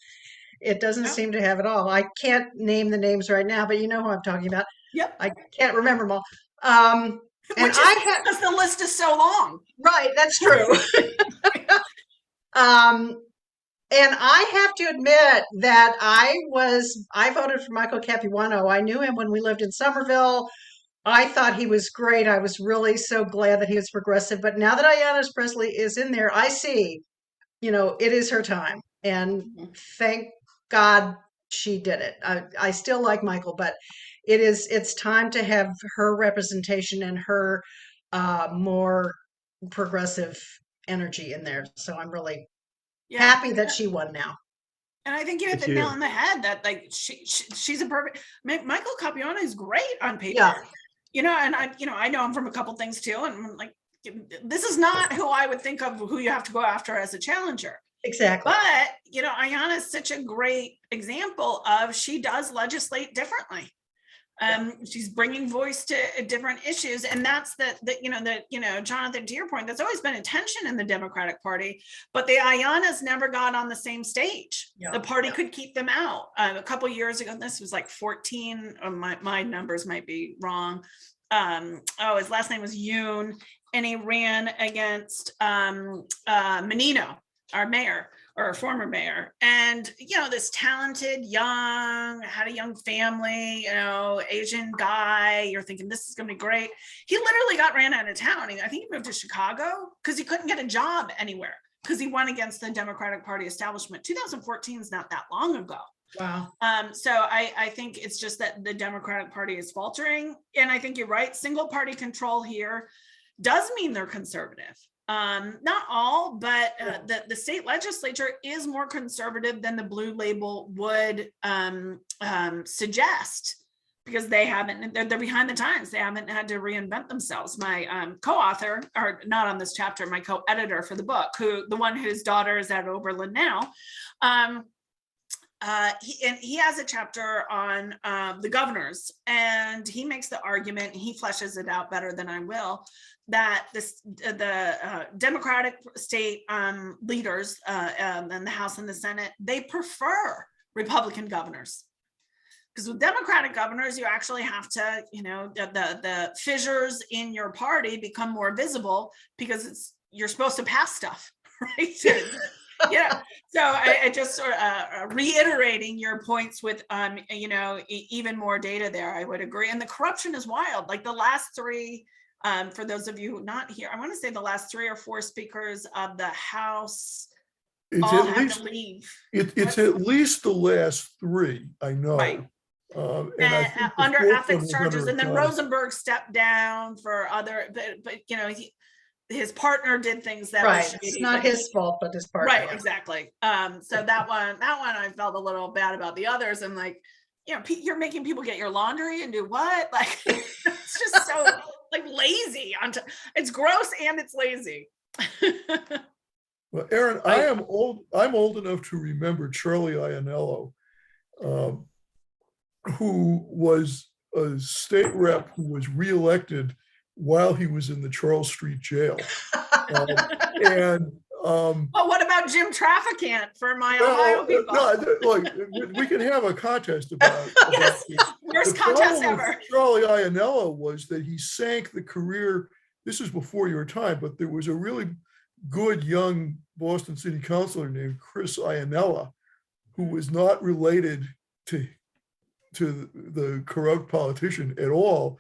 It doesn't seem to have at all. I can't name the names right now, but you know who I'm talking about. Yep. I can't remember them all. Because the list is so long. Right, that's true. And I have to admit that I voted for Michael Capuano. I knew him when we lived in Somerville. I thought he was great. I was really so glad that he was progressive. But now that Ayanna Pressley is in there, I see, it is her time. And thank God she did it. I still like Michael, but it's time to have her representation and her more progressive energy in there. So I'm really happy that she won now. And I think you hit the nail on the head that like she's a perfect. Michael Capuano is great on paper. Yeah. And I know him from a couple things too, and I'm like, this is not who I would think of who you have to go after as a challenger. Exactly. But, Ayanna is such a great example of she does legislate differently. She's bringing voice to different issues. And that's Jonathan, to your point, that's always been a tension in the Democratic Party, but the Ayannas never got on the same stage. Yeah. The party could keep them out. A couple of years ago, this was like 14, my numbers might be wrong. His last name was Yoon, and he ran against Menino, our mayor, or a former mayor. And, this talented, had a young family, Asian guy, you're thinking this is gonna be great. He literally got ran out of town. I think he moved to Chicago because he couldn't get a job anywhere because he went against the Democratic Party establishment. 2014 is not that long ago. Wow. So I think it's just that the Democratic Party is faltering. And I think you're right, single party control here does mean they're conservative. Not all, but the state legislature is more conservative than the blue label would suggest, because they're behind the times. They haven't had to reinvent themselves. My co-author, or not on this chapter, my co-editor for the book, the one whose daughter is at Oberlin now, he has a chapter on the governors, and he makes the argument, he fleshes it out better than I will, that the Democratic state leaders in the House and the Senate, they prefer Republican governors. Because with Democratic governors, you actually have to, the fissures in your party become more visible because you're supposed to pass stuff, right? Yeah. So I just sort of reiterating your points with, even more data there, I would agree. And the corruption is wild. Like the last three, for those of you not here, I want to say the last 3 or 4 speakers of the House all had to leave. It's at least the last 3, I know. Right. And I think the under fourth ethics one was charges, under and then attack. Rosenberg stepped down for other, but his partner did things that Right. was shady, It's not but his fault, but his partner. right, exactly. So that one I felt a little bad about. The others, I'm like, you're making people get your laundry and do what? Like, it's just so like lazy. It's gross and it's lazy. Well, Erin, I'm old enough to remember Charlie Ianello, who was a state rep who was reelected while he was in the Charles Street jail. Well, what about Jim Trafficant for my Ohio people? Look, we can have a contest about Yes, this. worst The contest problem with ever. Charlie Ianello was that he sank the career. This is before your time, but there was a really good young Boston City Councilor named Chris Ianella, who was not related to the corrupt politician at all.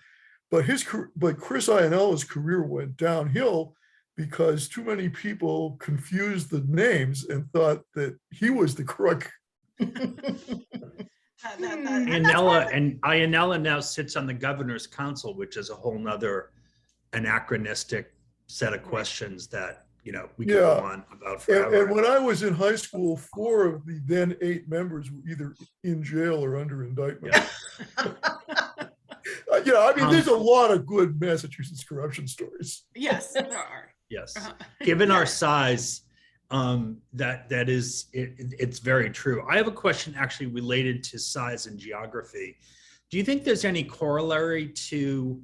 But Chris Ianella's career went downhill because too many people confused the names and thought that he was the crook. Ianella now sits on the governor's council, which is a whole nother anachronistic set of questions that we could go on about forever. And when I was in high school, 4 of the then 8 members were either in jail or under indictment. Yeah. There's a lot of good Massachusetts corruption stories. Yes, there are. Yes, given our size, that is, it's very true. I have a question actually related to size and geography. Do you think there's any corollary to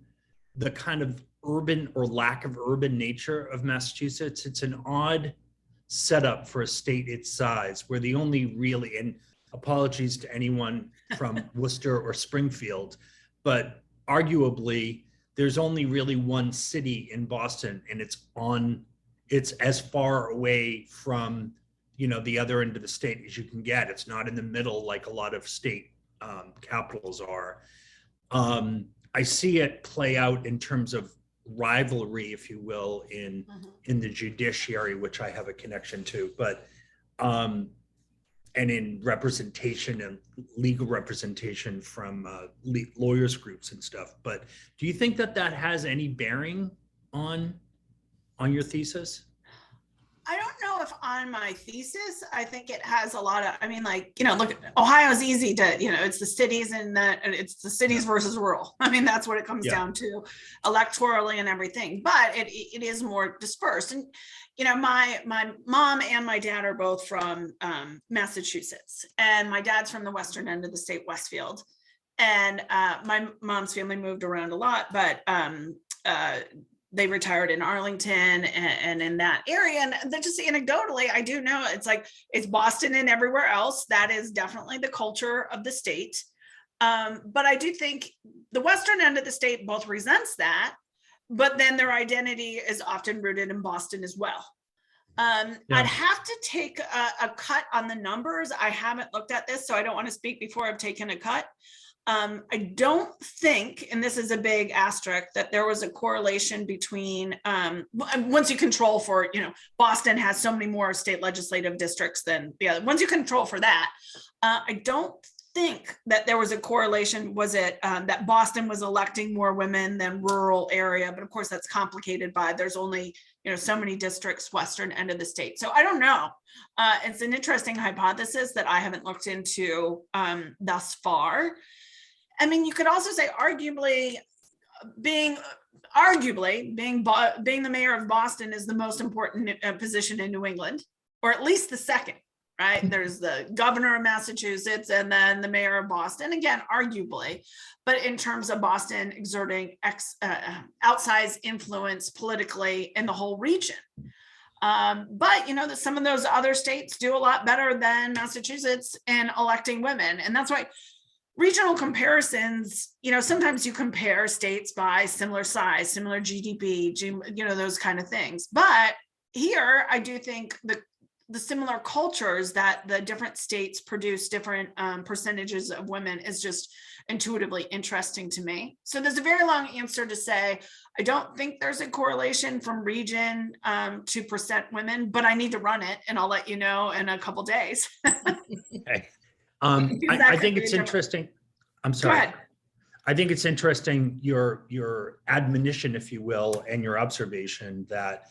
the kind of urban or lack of urban nature of Massachusetts? It's an odd setup for a state its size, where the only really, and apologies to anyone from Worcester or Springfield, but arguably there's only really one city in Boston, and it's as far away from the other end of the state as you can get. It's not in the middle like a lot of state capitals are. I see it play out in terms of rivalry, if you will, in the judiciary, which I have a connection to, but and in representation and legal representation from lawyers groups and stuff. But do you think that has any bearing on your thesis? I don't know if on my thesis, I think it has a lot of, I mean, like, look, Ohio's easy to, it's the cities it's the cities versus rural. I mean, that's what it comes down to electorally and everything, but it is more dispersed. And, my mom and my dad are both from Massachusetts, and my dad's from the western end of the state, Westfield. And my mom's family moved around a lot, but they retired in Arlington and in that area. And then just anecdotally, I do know it's Boston and everywhere else. That is definitely the culture of the state. But I do think the western end of the state both resents that, but then their identity is often rooted in Boston as well. I'd have to take a cut on the numbers. I haven't looked at this, so I don't want to speak before I've taken a cut. I don't think, and this is a big asterisk, that there was a correlation between, once you control for, Boston has so many more state legislative districts than the other. Once you control for that, I don't think that there was a correlation. Was it that Boston was electing more women than rural area? But of course, that's complicated by there's only, so many districts western end of the state. So I don't know. It's an interesting hypothesis that I haven't looked into thus far. I mean, you could also say arguably being the mayor of Boston is the most important position in New England, or at least the second, right? There's the governor of Massachusetts and then the mayor of Boston, again, arguably, but in terms of Boston exerting outsized influence politically in the whole region. But some of those other states do a lot better than Massachusetts in electing women. And that's why regional comparisons, sometimes you compare states by similar size, similar GDP, those kind of things. But here, I do think the similar cultures that the different states produce different percentages of women is just intuitively interesting to me. So there's a very long answer to say, I don't think there's a correlation from region to percent women, but I need to run it and I'll let you know in a couple days. Okay. I think it's interesting. I'm sorry. Go ahead. I think it's interesting, your admonition, if you will, and your observation that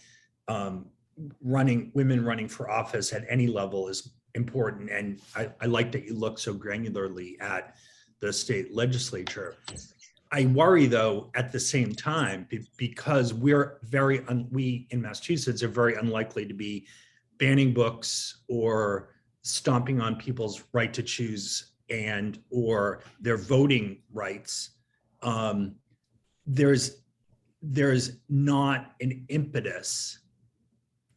women running for office at any level is important. And I like that you look so granularly at the state legislature. I worry, though, at the same time, because we in Massachusetts are very unlikely to be banning books or stomping on people's right to choose or their voting rights. There's not an impetus.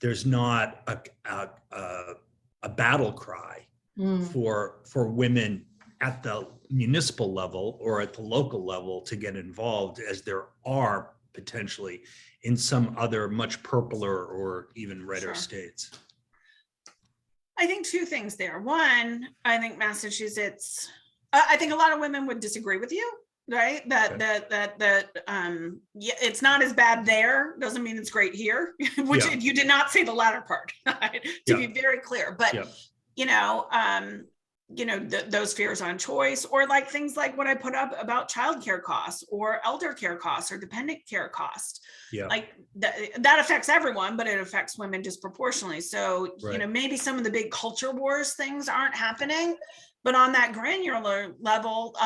There's not a battle cry for women at the municipal level or at the local level to get involved, as there are potentially in some other much purpler or even redder states. I think two things there. One, I think Massachusetts, I think a lot of women would disagree with you, right? It's not as bad there. Doesn't mean it's great here, which you did not say the latter part, right? To be very clear. But, those fears on choice, or like things like what I put up about childcare costs or elder care costs or dependent care costs. Like that affects everyone, but it affects women disproportionately. So, maybe some of the big culture wars things aren't happening, but on that granular level,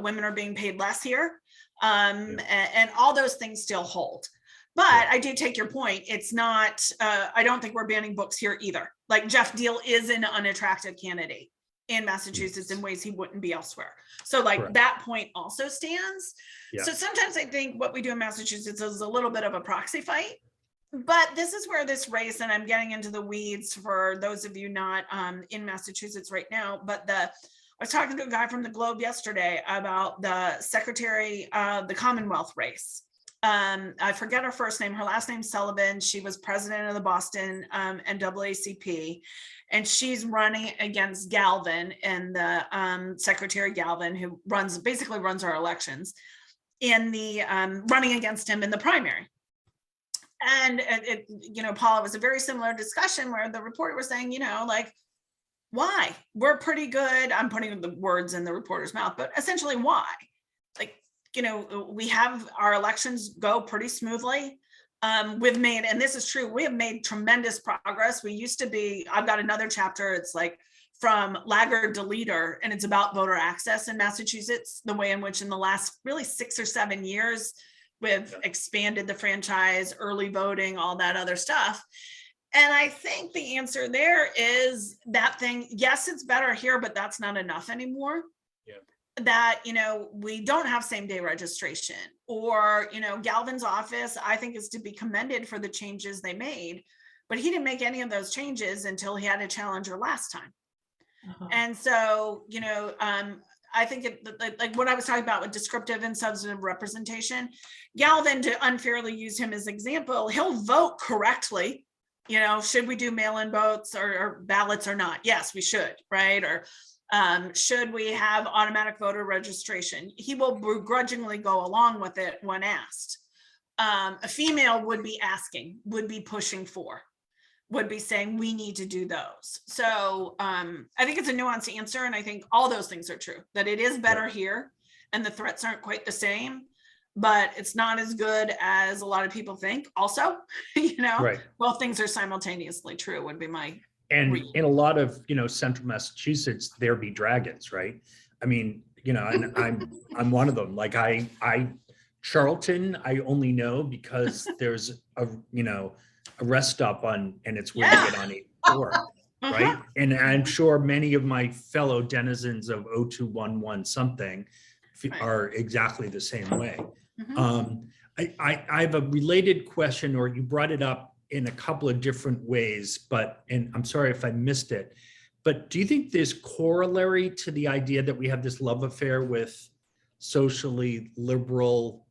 women are being paid less here. And all those things still hold. But I do take your point. It's not, I don't think we're banning books here either. Like Jeff Deal is an unattractive candidate in Massachusetts in ways he wouldn't be elsewhere. So that point also stands. So sometimes I think what we do in Massachusetts is a little bit of a proxy fight. But this is where this race, and I'm getting into the weeds for those of you not in Massachusetts right now, but I was talking to a guy from the Globe yesterday about the Secretary of the Commonwealth race. I forget her first name. Her last name's Sullivan. She was president of the Boston NAACP, and she's running against Galvin, and the Secretary Galvin, who basically runs our elections, in the running against him in the primary. And Paula, it was a very similar discussion where the reporter was saying, why? We're pretty good. I'm putting the words in the reporter's mouth, but essentially why? We have our elections go pretty smoothly. we've made, and this is true, we have made tremendous progress. We used to be, I've got another chapter, it's like from laggard to leader, and it's about voter access in Massachusetts, the way in which in the last really 6 or 7 years, we've expanded the franchise, early voting, all that other stuff. And I think the answer there is that thing, yes, it's better here, but that's not enough anymore. Yeah. That, we don't have same day registration, or, Galvin's office, I think, is to be commended for the changes they made, but he didn't make any of those changes until he had a challenger last time. And so, I think like what I was talking about with descriptive and substantive representation, Galvin, to unfairly use him as example, he'll vote correctly. Should we do mail-in votes or ballots or not? Yes, we should, right? Or should we have automatic voter registration? He will begrudgingly go along with it when asked. A female would be asking, would be pushing for, would be saying, we need to do those. So I think it's a nuanced answer. And I think all those things are true, that it is better here and the threats aren't quite the same, but it's not as good as a lot of people think also, Right. Well, things are simultaneously true would be my And in a lot of, central Massachusetts, there be dragons, right? I mean, and I'm one of them. Like Charlton, I only know because there's a rest stop and it's where you get on 84, right? And I'm sure many of my fellow denizens of 0211 something are exactly the same way. I have a related question, or you brought it up in a couple of different ways, and I'm sorry if I missed it, but do you think there's corollary to the idea that we have this love affair with socially liberal,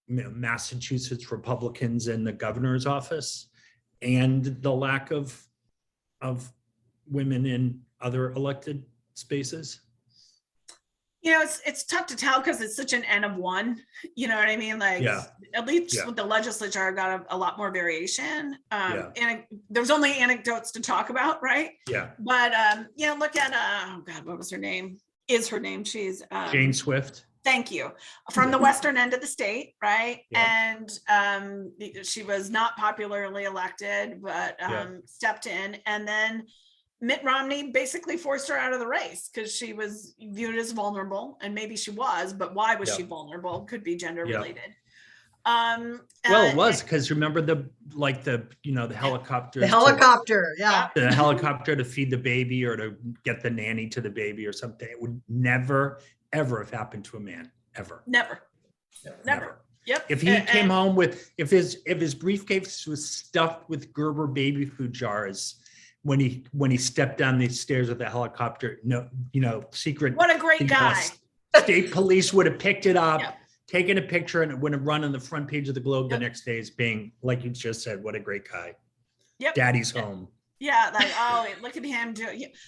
Massachusetts Republicans in the governor's office, and the lack of women in other elected spaces? It's tough to tell because it's such an N of one, you know what I mean? Like, at least with the legislature, I've got a lot more variation. And there's only anecdotes to talk about, right? Yeah. But, look at, oh God, what was her name? She's Jane Swift. Thank you. From the western end of the state, right? And she was not popularly elected, but stepped in. And then Mitt Romney basically forced her out of the race because she was viewed as vulnerable, and maybe she was, but why was she vulnerable? Could be gender related. Well, it was because remember the helicopter. The helicopter, The helicopter to feed the baby or to get the nanny to the baby or something. It would never, ever have happened to a man, ever. Never. Yep. If he came home with, if his briefcase was stuffed with Gerber baby food jars when he stepped down the stairs of the helicopter, secret. What a great guy. State police would have picked it up, taken a picture, and it would have run on the front page of the Globe the next day as being, like you just said, what a great guy. Daddy's home. Yeah, like, oh, look at him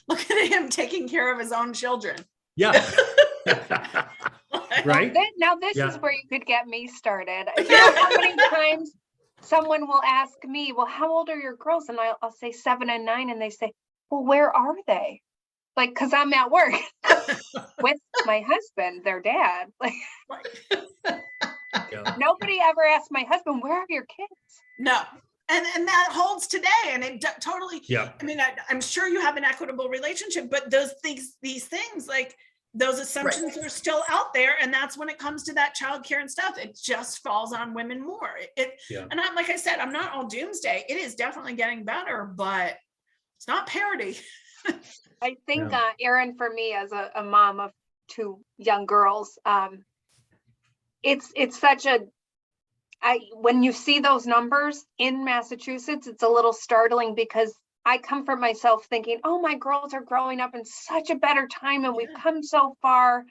look at him taking care of his own children. Yeah. Right? Now this is where you could get me started. How many times someone will ask me, well, how old are your girls? And I'll say 7 and 9. And they say, well, where are they? Like, because I'm at work with my husband, their dad. Like, nobody ever asked my husband, where are your kids? No. And that holds today. And it totally, I mean, I'm sure you have an equitable relationship, but these things, like, those assumptions are still out there. And that's when it comes to that childcare and stuff, it just falls on women more. And I'm, like I said, I'm not all doomsday. It is definitely getting better, but it's not parity. I think, Erin, for me as a mom of 2 young girls, it's such when you see those numbers in Massachusetts, it's a little startling because I comfort myself thinking, oh, my girls are growing up in such a better time and we've come so far,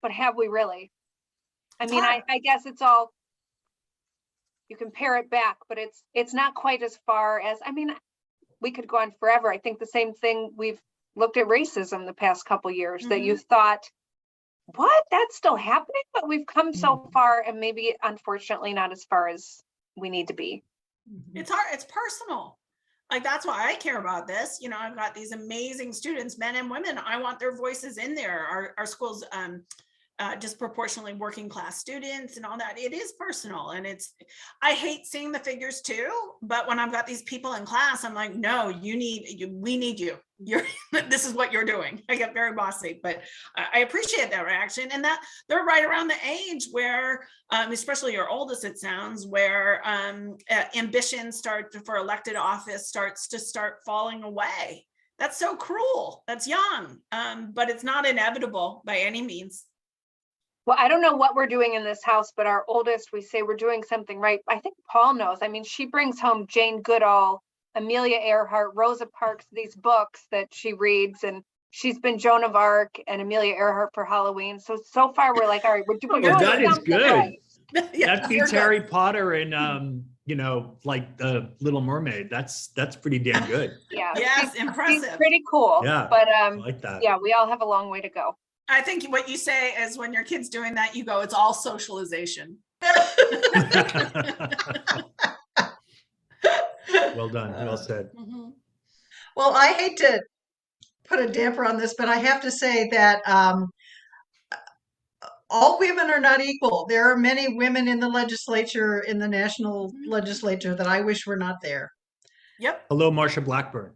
but have we really? I mean, I guess it's all, you can pare it back, but it's not quite as far as, I mean, we could go on forever. I think the same thing, we've looked at racism the past couple years that you thought, what, that's still happening? But we've come so far, and maybe unfortunately not as far as we need to be. It's hard, it's personal. Like, that's why I care about this. I've got these amazing students, men and women. I want their voices in there. Our school's disproportionately working class students and all that. It is personal, and I hate seeing the figures too, but when I've got these people in class, I'm like, no, we need you. This is what you're doing. I get very bossy, but I appreciate that reaction, and that they're right around the age where, especially your oldest, it sounds, where ambition for elected office starts to falling away. That's so cruel. That's young, but it's not inevitable by any means. Well, I don't know what we're doing in this house, but our oldest, we say we're doing something right. I think Paul knows. I mean, she brings home Jane Goodall, Amelia Earhart, Rosa Parks, these books that she reads, and she's been Joan of Arc and Amelia Earhart for Halloween. So far we're like, all right, we're doing that is something good. right. Yeah, That beats Harry Potter and like the Little Mermaid. That's pretty damn good. Yeah. Yes, She's impressive. pretty cool. Yeah, But I like that. yeah, we all have a long way to go. I think what you say is when your kid's doing that, you go, it's all socialization. Well done. Well said. Mhm. Well, I hate to put a damper on this, but I have to say that all women are not equal. There are many women in the legislature, in the national legislature, that I wish were not there. Yep. Hello, Marsha Blackburn.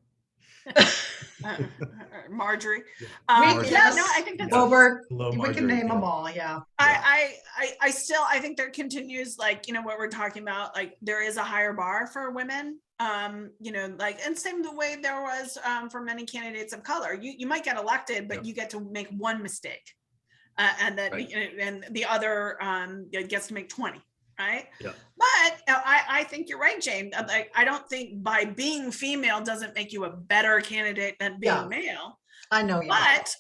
Marjorie. Marjorie. Yeah, no, I think that's Wilbur, Hello, we Marjorie. can name them Yeah. all. Yeah. I still, I think there continues, like, what we're talking about, like there is a higher bar for women, like, and same the way there was for many candidates of color. You might get elected, but you get to make one mistake, and then Right. and the other gets to make 20. Right. Yeah. But I think you're right, Jane. Like, I don't think by being female doesn't make you a better candidate than being male. I know. But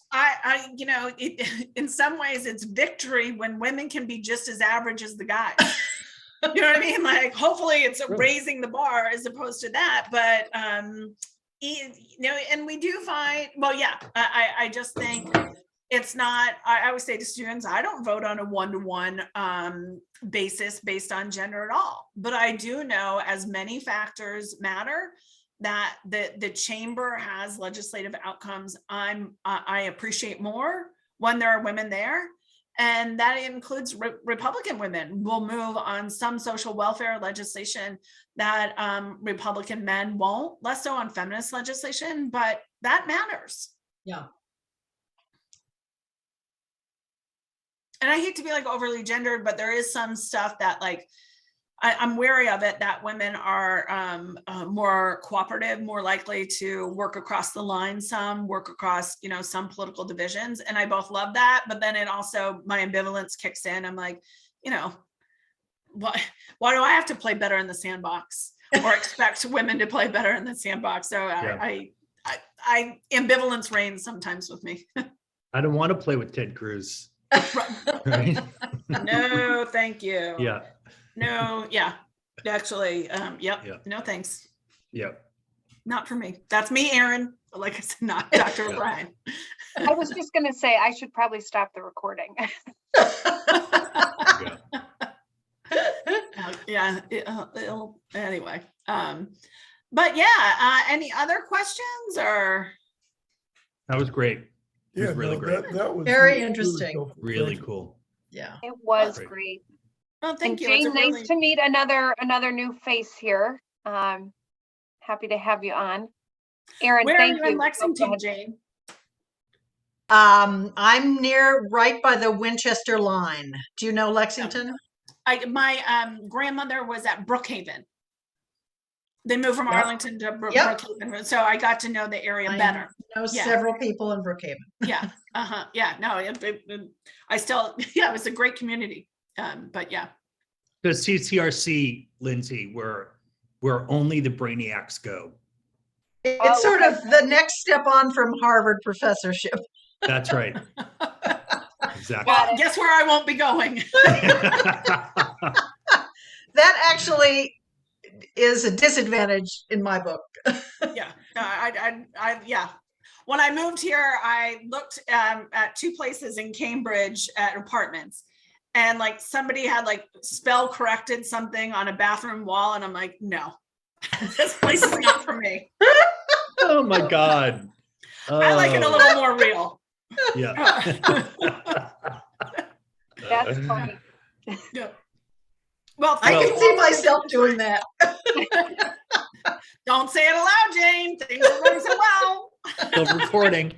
in some ways it's victory when women can be just as average as the guys. You know what I mean? Like, hopefully it's raising the bar as opposed to that. But, and we do find, I just think it's not, I always say to students, I don't vote on a one-to-one basis based on gender at all. But I do know, as many factors matter, that the chamber has legislative outcomes I appreciate more when there are women there. And that includes Republican women will move on some social welfare legislation that Republican men won't, less so on feminist legislation, but that matters. Yeah. And I hate to be like overly gendered, but there is some stuff that, like, I'm wary of it, that women are more cooperative, more likely to work across the line, work across, some political divisions. And I both love that. But then it also, my ambivalence kicks in. I'm like, why do I have to play better in the sandbox or expect women to play better in the sandbox? So I ambivalence reigns sometimes with me. I don't want to play with Ted Cruz. Right? No, thank you. Yeah. No, yeah. Actually, no thanks. Yep. Not for me. That's me, Erin. Like I said, not Dr. O'Brien. I was just going to say, I should probably stop the recording. Anyway. But yeah, any other questions or? That was great. It was Yeah, really great. That was Very really interesting. helpful. Really Thank you. cool. Yeah. It was Great. great. Well, thank And you. It's Jane, a really- nice to meet another new face here. Happy to have you on. Erin, Where are thank you in you. Lexington, Jane? I'm right by the Winchester line. Do you know Lexington? My grandmother was at Brookhaven. They moved from Yep. Arlington to Yep. Brookhaven, so I got to know the area better. I know Yeah. several people in Brookhaven. Yeah. Yeah. No. I still. Yeah. It was a great community. But yeah. The CCRC, Lindsay, where only the brainiacs go. It's sort of the next step on from Harvard professorship. That's right. Exactly. Well, guess where I won't be going. That actually is a disadvantage in my book. Yeah. Yeah. When I moved here, I looked at two places in Cambridge at apartments, and like somebody had like spell corrected something on a bathroom wall, and I'm like, no, this place is not for me. Oh my God. I like it a little more real. Yeah. That's funny. Yeah. Well, I thank can you see all for myself your doing that. Don't say it aloud, Jane. Things are going so well. Still recording.